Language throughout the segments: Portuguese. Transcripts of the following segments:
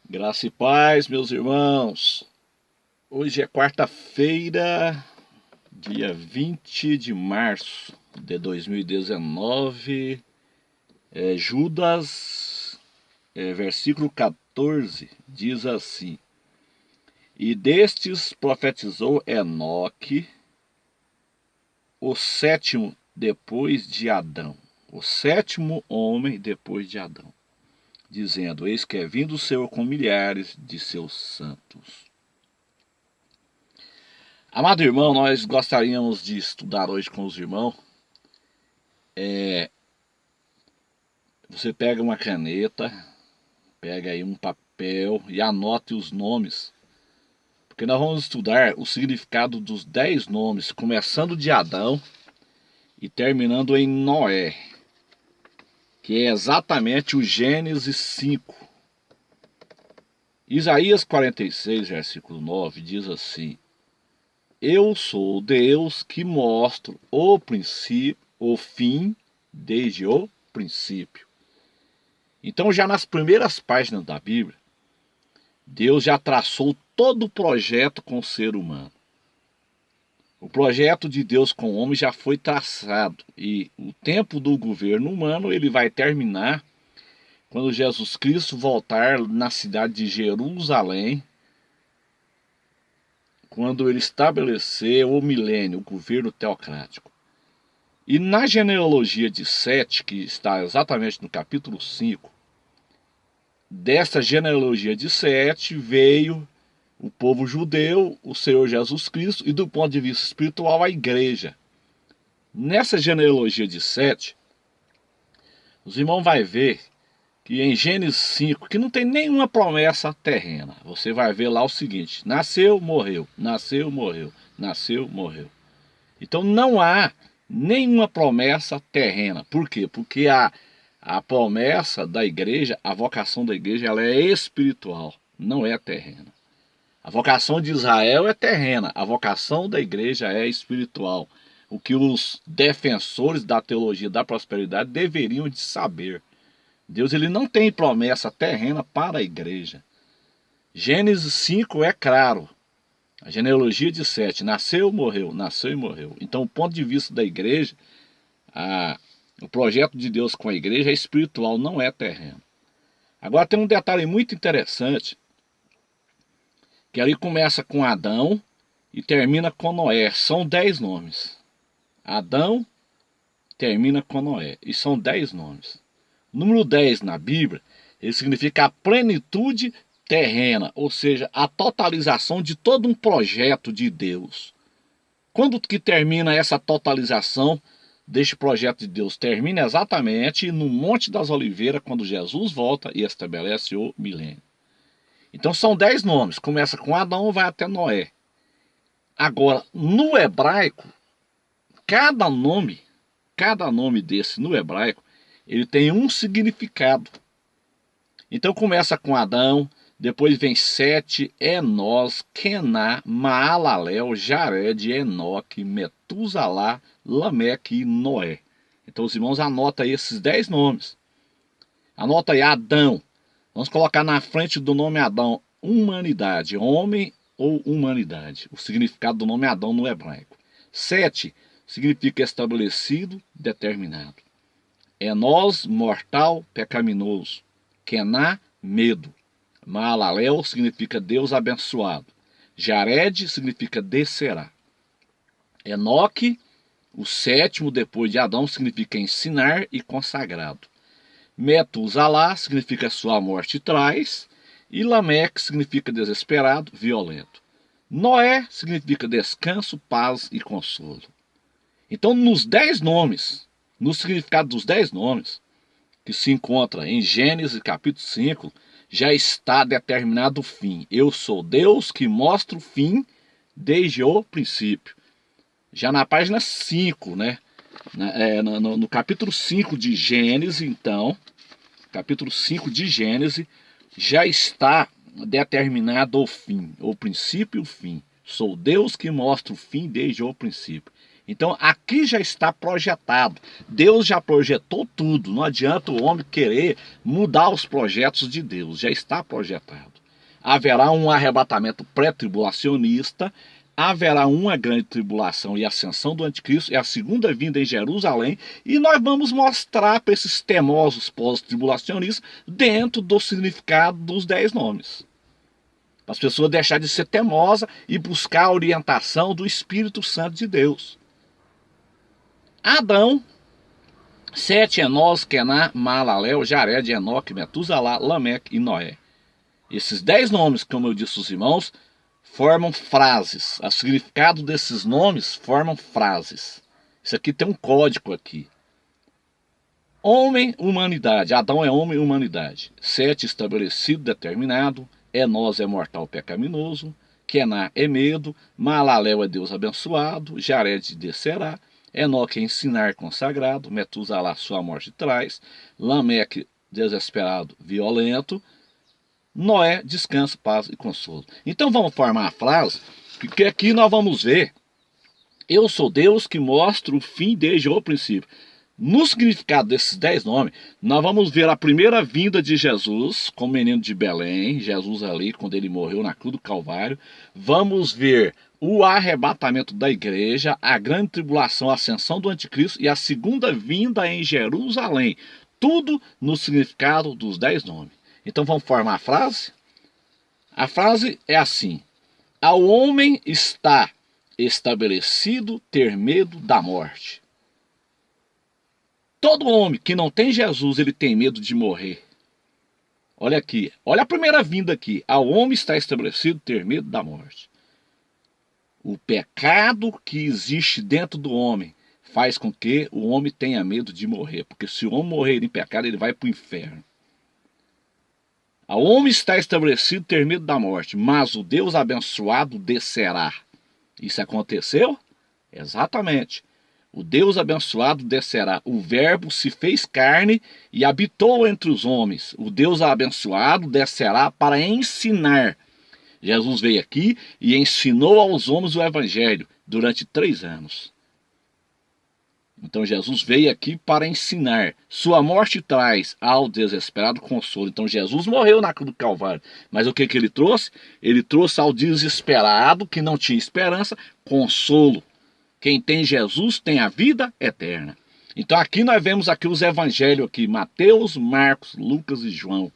Graça e paz, meus irmãos. Hoje é quarta-feira, dia 20 de março de 2019. Judas, versículo 14, diz assim: E destes profetizou Enoque, o sétimo depois de Adão, o sétimo homem depois de Adão, dizendo: Eis que é vindo o Senhor com milhares de seus santos. Amado irmão, nós gostaríamos de estudar hoje com os irmãos. Você pega uma caneta, pega aí um papel e anote os nomes, porque nós vamos estudar o significado dos 10 nomes, começando de Adão e terminando em Noé, que é exatamente o Gênesis 5. Isaías 46, versículo 9, diz assim: Eu sou Deus que mostro o princípio, o fim, desde o princípio. Então, já nas primeiras páginas da Bíblia, Deus já traçou todo o projeto com o ser humano. O projeto de Deus com o homem já foi traçado, e o tempo do governo humano ele vai terminar quando Jesus Cristo voltar na cidade de Jerusalém, quando ele estabelecer o milênio, o governo teocrático. E na genealogia de Sete, que está exatamente no capítulo 5, dessa genealogia de Sete veio o povo judeu, o Senhor Jesus Cristo, e do ponto de vista espiritual, a igreja. Nessa genealogia de Sete, os irmãos vão ver que em Gênesis 5, que não tem nenhuma promessa terrena, você vai ver lá o seguinte: nasceu, morreu, nasceu, morreu, nasceu, morreu. Então não há nenhuma promessa terrena. Por quê? Porque a promessa da igreja, a vocação da igreja, ela é espiritual, não é terrena. A vocação de Israel é terrena, a vocação da igreja é espiritual. O que os defensores da teologia da prosperidade deveriam de saber. Deus ele não tem promessa terrena para a igreja. Gênesis 5 é claro. A genealogia de Sete, nasceu, morreu, nasceu e morreu. Então, o ponto de vista da igreja, o projeto de Deus com a igreja é espiritual, não é terreno. Agora tem um detalhe muito interessante, que ali começa com Adão e termina com Noé. São 10 nomes. Adão termina com Noé, e são 10 nomes. O número 10 na Bíblia, ele significa a plenitude terrena, ou seja, a totalização de todo um projeto de Deus. Quando que termina essa totalização deste projeto de Deus? Termina exatamente no Monte das Oliveiras, quando Jesus volta e estabelece o milênio. Então são 10 nomes, começa com Adão, vai até Noé. Agora, no hebraico, cada nome desse no hebraico, ele tem um significado. Então começa com Adão, depois vem Sete, Enós, Kená, Maalalel, Jared, Enoque, Metusalá, Lameque e Noé. Então os irmãos anotam aí esses 10 nomes. Anota aí Adão. Vamos colocar na frente do nome Adão humanidade, homem ou humanidade. O significado do nome Adão no hebraico. Sete significa estabelecido, determinado. Enós, mortal, pecaminoso. Kená, medo. Maalalel significa Deus abençoado. Jared significa descerá. Enoque, o sétimo depois de Adão, significa ensinar e consagrado. Metusalá significa sua morte traz. E Lameque significa desesperado, violento. Noé significa descanso, paz e consolo. Então, nos 10 nomes, no significado dos 10 nomes, que se encontra em Gênesis capítulo 5, já está determinado o fim. Eu sou Deus que mostra o fim desde o princípio. Já na página 5, né? No capítulo 5 de Gênesis, então, capítulo 5 de Gênesis, já está determinado o fim, o princípio e o fim. Sou Deus que mostra o fim desde o princípio. Então aqui já está projetado. Deus já projetou tudo. Não adianta o homem querer mudar os projetos de Deus. Já está projetado. Haverá um arrebatamento pré-tribulacionista. Haverá uma grande tribulação e ascensão do anticristo. É a segunda vinda em Jerusalém. E nós vamos mostrar para esses temosos pós-tribulacionistas dentro do significado dos 10 nomes. Para as pessoas deixarem de ser temosas e buscar a orientação do Espírito Santo de Deus. Adão, Sete, Enós, Kená, Maalalel, Jared, Enoque, Metusalá, Lameque e Noé. Esses 10 nomes, como eu disse aos irmãos, formam frases. O significado desses nomes formam frases. Isso aqui tem um código aqui. Homem, humanidade. Adão é homem, humanidade. Sete, estabelecido, determinado. Enós é mortal pecaminoso. Kená é medo. Maalalel é Deus abençoado. Jared descerá. Enoque é ensinar consagrado. Metusalá sua morte traz. Lameque desesperado, violento. Noé, descanso, paz e consolo. Então vamos formar a frase, porque aqui nós vamos ver: eu sou Deus que mostro o fim desde o princípio. No significado desses 10 nomes, nós vamos ver a primeira vinda de Jesus, como menino de Belém, Jesus ali, quando ele morreu na cruz do Calvário. Vamos ver o arrebatamento da igreja, a grande tribulação, a ascensão do anticristo e a segunda vinda em Jerusalém. Tudo no significado dos 10 nomes. Então vamos formar a frase? A frase é assim: ao homem está estabelecido ter medo da morte. Todo homem que não tem Jesus, ele tem medo de morrer. Olha aqui, olha a primeira vinda aqui. Ao homem está estabelecido ter medo da morte. O pecado que existe dentro do homem faz com que o homem tenha medo de morrer. Porque se o homem morrer em pecado, ele vai para o inferno. Ao homem está estabelecido ter medo da morte, mas o Deus abençoado descerá. Isso aconteceu? Exatamente. O Deus abençoado descerá. O Verbo se fez carne e habitou entre os homens. O Deus abençoado descerá para ensinar. Jesus veio aqui e ensinou aos homens o Evangelho durante 3 anos. Então Jesus veio aqui para ensinar. Sua morte traz ao desesperado consolo. Então Jesus morreu na cruz do Calvário. Mas o que ele trouxe? Ele trouxe ao desesperado, que não tinha esperança, consolo. Quem tem Jesus tem a vida eterna. Então aqui nós vemos aqui os evangelhos aqui, Mateus, Marcos, Lucas e João.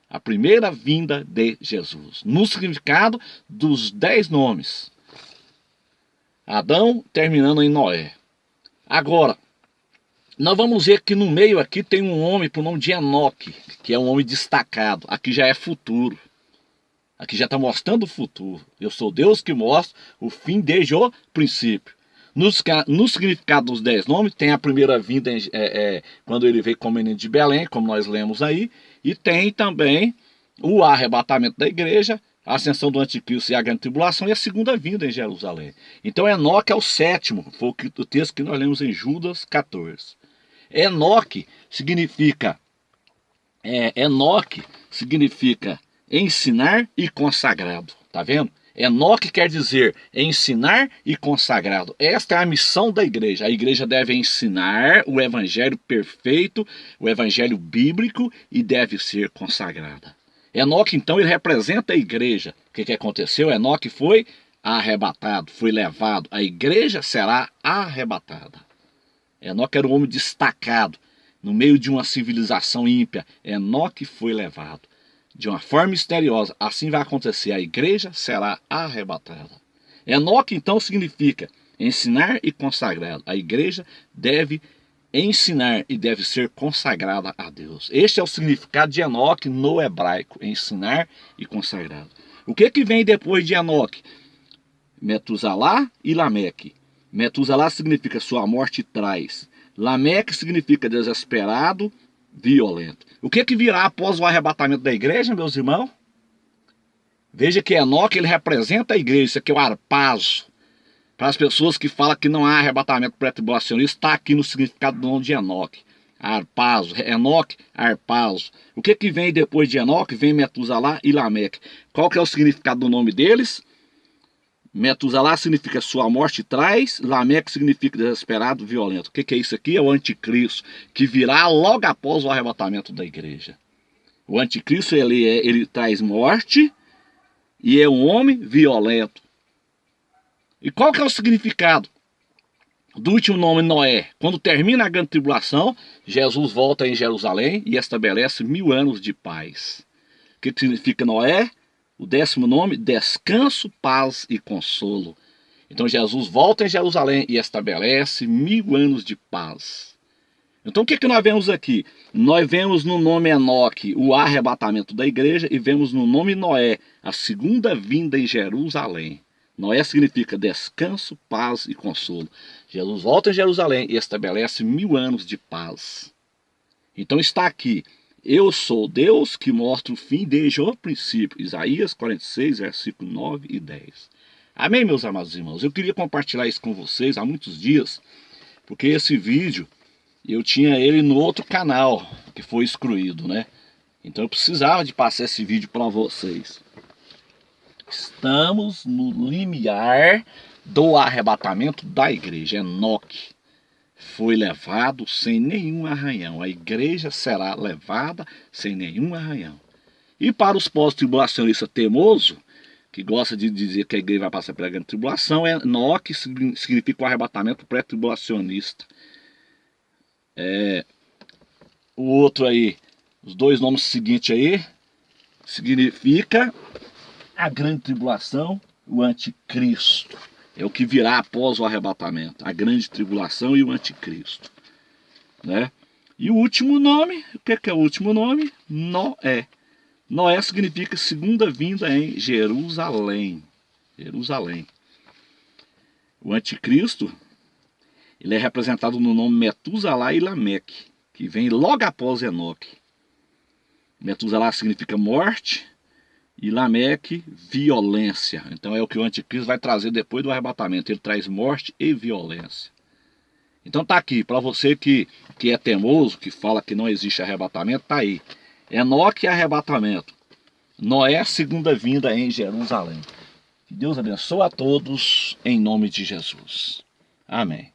A primeira vinda de Jesus. No significado dos 10 nomes. Adão terminando em Noé. Agora, nós vamos ver que no meio aqui tem um homem por nome de Enoque, que é um homem destacado. Aqui já é futuro. Aqui já está mostrando o futuro. Eu sou Deus que mostra o fim desde o princípio. No significado dos 10 nomes, tem a primeira vinda quando ele veio como menino de Belém, como nós lemos aí. E tem também o arrebatamento da igreja, a ascensão do anticristo e a grande tribulação, e a segunda vinda em Jerusalém. Então Enoque é o 7º, foi o texto que nós lemos em Judas 14. Enoque significa ensinar e consagrado, tá vendo? Enoque quer dizer ensinar e consagrado. Esta é a missão da igreja. A igreja deve ensinar o evangelho perfeito, o evangelho bíblico, e deve ser consagrada. Enoque, então, ele representa a igreja. O que aconteceu? Enoque foi arrebatado, foi levado. A igreja será arrebatada. Enoque era um homem destacado no meio de uma civilização ímpia. Enoque foi levado. De uma forma misteriosa, assim vai acontecer, a igreja será arrebatada. Enoque, então, significa ensinar e consagrado. A igreja deve ensinar e deve ser consagrada a Deus. Este é o significado de Enoque no hebraico, ensinar e consagrado. O que vem depois de Enoque? Metusalá e Lameque. Metusalá significa sua morte traz. Lameque significa desesperado, violento. O que virá após o arrebatamento da igreja, meus irmãos? Veja que Enoque, ele representa a igreja. Isso aqui é o arpazo. Para as pessoas que falam que não há arrebatamento pré-tribulacionista, está aqui no significado do nome de Enoque. Arpazo, Enoque, arpazo. O que vem depois de Enoque? Vem Metusalá e Lameque. Qual que é o significado do nome deles? Metusalá significa sua morte traz, Lameque significa desesperado, violento. O que é isso aqui? É o anticristo, que virá logo após o arrebatamento da igreja. O anticristo ele traz morte e é um homem violento. E qual que é o significado do último nome Noé? Quando termina a grande tribulação, Jesus volta em Jerusalém e estabelece 1000 anos de paz. O que significa Noé? O 10º nome, descanso, paz e consolo. Então Jesus volta em Jerusalém e estabelece 1000 anos de paz. Então o que nós vemos aqui? Nós vemos no nome Enoque o arrebatamento da igreja e vemos no nome Noé a segunda vinda em Jerusalém. Noé significa descanso, paz e consolo. Jesus volta em Jerusalém e estabelece 1000 anos de paz. Então está aqui: eu sou Deus que mostra o fim desde o princípio. Isaías 46, versículo 9 e 10. Amém, meus amados irmãos? Eu queria compartilhar isso com vocês há muitos dias, porque esse vídeo eu tinha ele no outro canal que foi excluído, né? Então eu precisava de passar esse vídeo para vocês. Estamos no limiar do arrebatamento da igreja. Enoque foi levado sem nenhum arranhão. A igreja será levada sem nenhum arranhão. E para os pós-tribulacionistas teimosos, que gosta de dizer que a igreja vai passar pela grande tribulação, Enoque significa o arrebatamento pré-tribulacionista. O outro aí, os dois nomes seguintes aí, significa a grande tribulação, o anticristo. É o que virá após o arrebatamento, a grande tribulação e o anticristo, né? E o último nome, o que é o último nome? Noé. Noé significa segunda vinda em Jerusalém. Jerusalém. O anticristo, ele é representado no nome Metusalá e Lameque, que vem logo após Enoque. Metusalá significa morte e Lameque, violência. Então é o que o anticristo vai trazer depois do arrebatamento. Ele traz morte e violência. Então tá aqui, para você que é teimoso, que fala que não existe arrebatamento, tá aí. Enoque, arrebatamento. Noé, segunda vinda em Jerusalém. Que Deus abençoe a todos, em nome de Jesus. Amém.